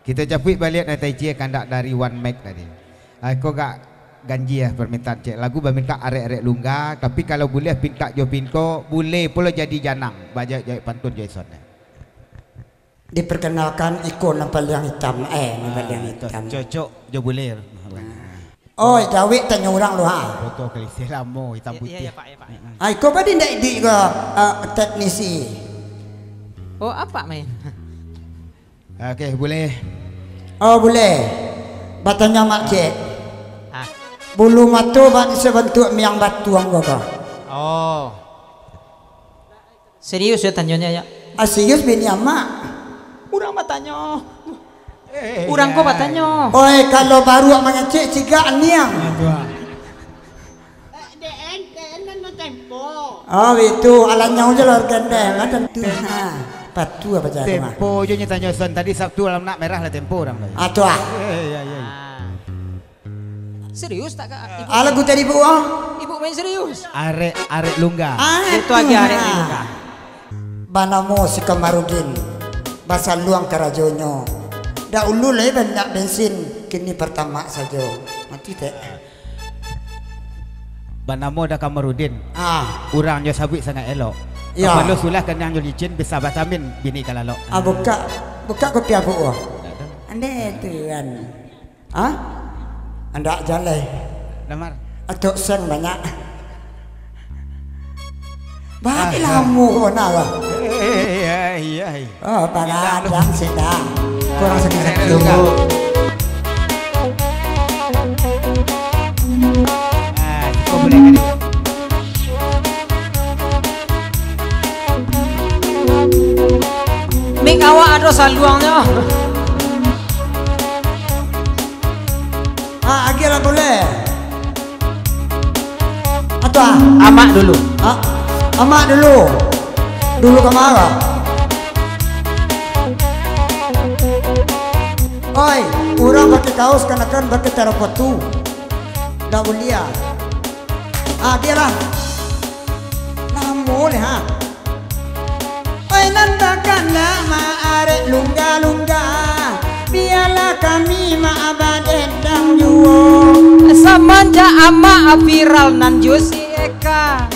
Kita capui balik na tai cie kandak dari One Mac tadi. Kau gak ganji ya permintaan cek. Lagu berminta arek-arek lungga. Tapi kalau boleh pinta jo pinko, boleh pula jadi janang. Baca jahit pantun Jason. Diperkenalkan ikon nempel yang hitam. Nempel yang hitam. Cocok jo boleh. Oh, Dawik tanya orang lu ha. Foto kelisih lamo hitam putih. Iya, Pak, ya, Pak. Kau pada ndak di ke teknisi. Oh, apa main? Okey, boleh. Oh, boleh. Batanya mak cek. Ah. Bulu matu bak sebentuk miang batu anggo ka. Oh. Serius ya tanyanya ya? Serius bini mak. Urang batanya. Urang kok batanya. Oi, kalau baru mengecek ciga niang. DN no tempo. Oh, itu alanya aja lor gendeng tentu. Batu apa cara mah? Tempo jo tanya Son tadi Sabtu alam nak merah lah tempo orang lagi. Atuh ah. Iya. Serius tak kak? Ibu Ala ku tadi bu ah. Ibu main serius? Arek lungga. Itu lagi arek ini kak. Banamo si Kamarudin. Bahasa luang karajonyo. Dah ulu leh banyak bensin. Kini pertama saja. Mati teh. Banamo dah Kamarudin. Urang jo sabit sangat elok. Ya. Kalau sulah kenang jo licin bisa vitamin bini kalalo. Buka kopi apa bu? Ande tuan. Anda jalan. Lamar. Atuk sen banyak. Baik lamu kau nak. Iya. Oh, para yang sedang. Kurang sedikit lungga. Kau boleh kan? Mik awak ada saluangnya. Akhirnya boleh. Atau Amak dulu. Amak dulu. Dulu kemana? Oi, orang pakai kaos kenakan pakai teropatu. Dah boleh. Akhirnya. Lama ni ha. Oi nandakan nama arek lungga-lungga. Biarlah kami maabad edang juo. Samanja ama viral nan Josi Eka.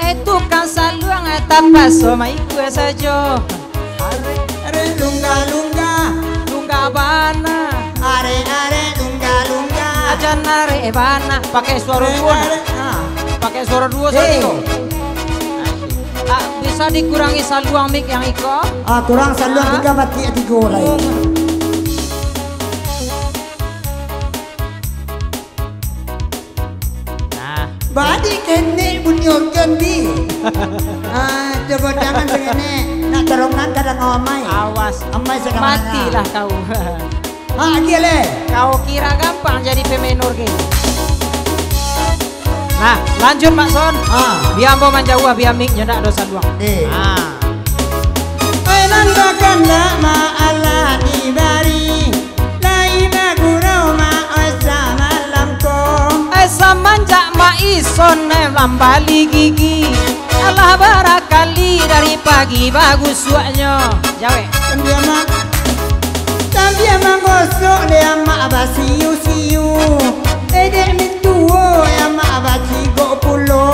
Itu kan saluang tanpa sama ikut saja. Are lungga-lungga, Lungga bana. are lungga-lungga. Aja nare bana pakai suara dua. Pakai suara dua saja. Bisa dikurangi saluang mik yang iko. Kurang saluang 3 mati 3 lagi. Badi kene bunyo kendi. Coba jangan segini. Nak terongan kadang amai. Awas, Amai sekarang. matilah kau. Gile. Kau kira gampang jadi pemenor ke? Nah, lanjut Mak Son. Biar mau manjawa biar mik nyedak dosa luang. Nandakan ma Allah dibari. Laina gurau ma asa malamko. Samanja ma ison lambali gigi. Allah barakali dari pagi bagus suaknya. Jawe. Dia gosok dia mak basiu-siu. Dedek mituo ya mak bacigo pulo.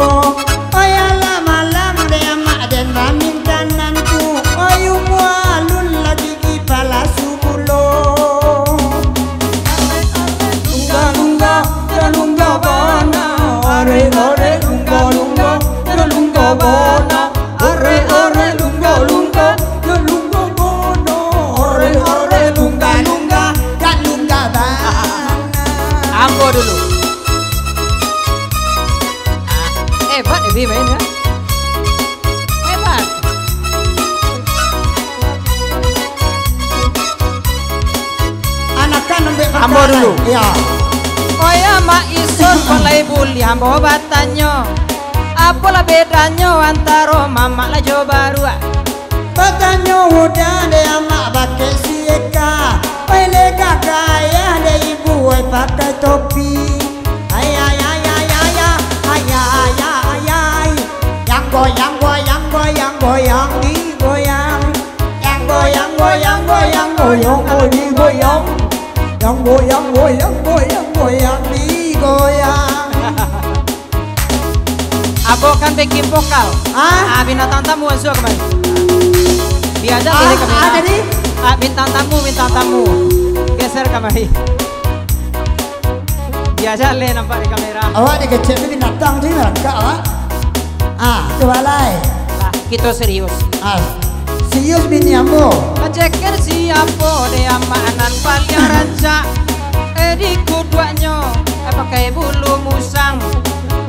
Oyalah malam dia mak dan ramin kananku. Oyu mualun lagi kipala subulo. Lungga-lungga, lungga bana. Are lungga-lungga, lungga bana. Are lungga-lungga, lungga bana. Are lungga-lungga, lungga bana. Ambo dulu. Hebat Ebi main ya. Hebat. Anakan ambil Ambo dulu. Ya. Oya mak ison kolai buli ambo batanyo. Apalah bedanya antara mama lah jo baru. Batanyo udah dia mak pakai sieka. Pele kakaya dia ibu pakai topi. Ayah. Yang goyang digoyang. Yang goyang digoyang. goyang, yang goyang, goyang, goyang, goyang digoyang. Abo kan backing vokal. Bintang tamu masuk kembali. Biasa dari kamera. Jadi Bintang tamu. Geser kembali. Biasa le nampak di kamera. awak dikecek tu binatang tu merangkak awak. Coba lai. Kita serius. Serius bini ambo. Ceker siapa dia amanan paling rancak. Di kuduanya pakai bulu musang.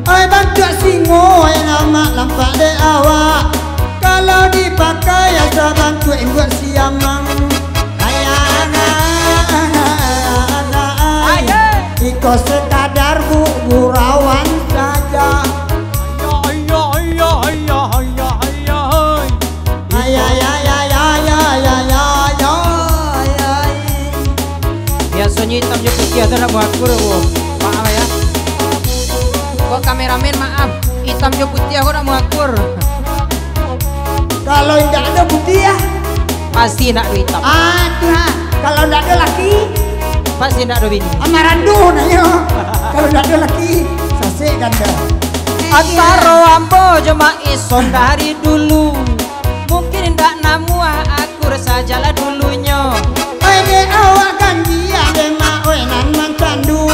Oi bantu singo nama lampak de awak. Kalau dipakai asa bantu buat siamang. Iko sekadar gurauan saja. Biasanya hitam je putih atau nak buat kur maaf ya. Kok kameramen maaf, hitam je putih aku nak buat kur. Kalau tidak ada putih ya Pasti nak ada hitam. Tuhan. Kalau tidak ada laki Pasti nak ada bini. Amarandu nanya. Kalau tidak ada laki sasik ganda. Antara ambo cuma ison dari dulu. Mungkin ndak namu aku sajalah dulunya. Oi de awak ganjia de mak oi nan mancandu.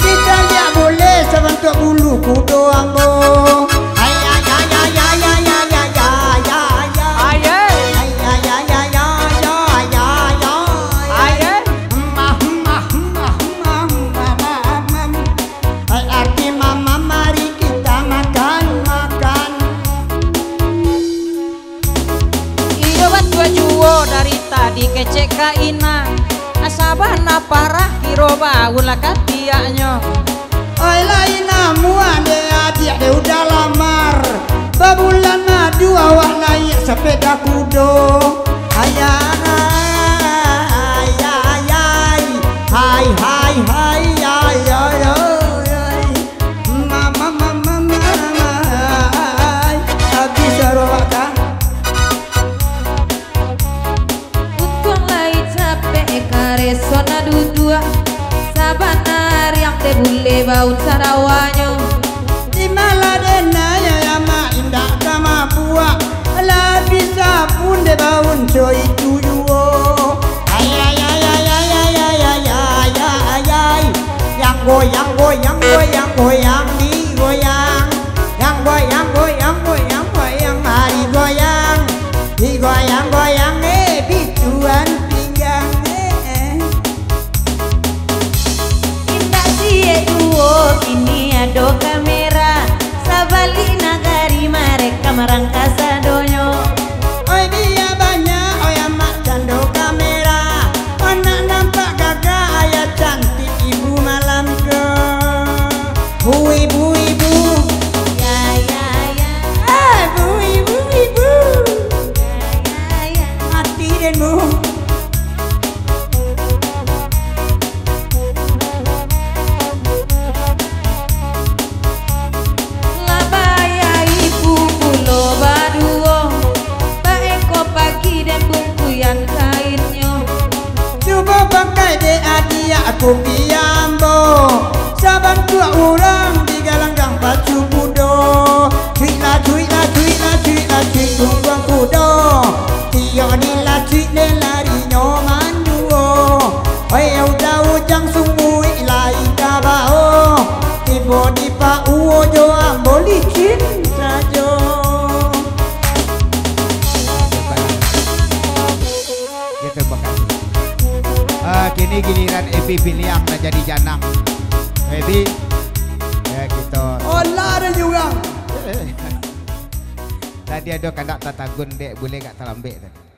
Kita dia boleh sebentuk bulu kudo ambo. Di kecek kaina asabana parah kiro baulah katiaknya. Oi laina muane adik de udah lamar. Babulan madu awak naik sepeda kudo. Sona dudua sabanar yang te bule baut sarawanyo di maladena ya ma indah kama buah la bisa pun de baun coy tuyuo yang goyang goyang goyang goyang di goyang yang goyang goyang goyang goyang mari goyang di goyang goyang bituan ini ada kamera sabali nagari mereka merangkasa donyo. Oi dia banyak oi amak cando kamera. Anak nampak gagah ayah cantik ibu malam ke. Bu Ya bu ya mati den bu. Aku piambo saban tua orang di galanggang pacu kudo. Cuitlah tungguang kudo. Tio nila cuit le lari nyoman duo. Oi udau jang sungui lai kabao. Tibo di pa uo jo ambo licin sajo. Kini giliran Ebi Biliang dah jadi janang. Ebi, ya kita. Olah ada juga. Tadi ada kandak tatagun dek boleh kat talambek tadi.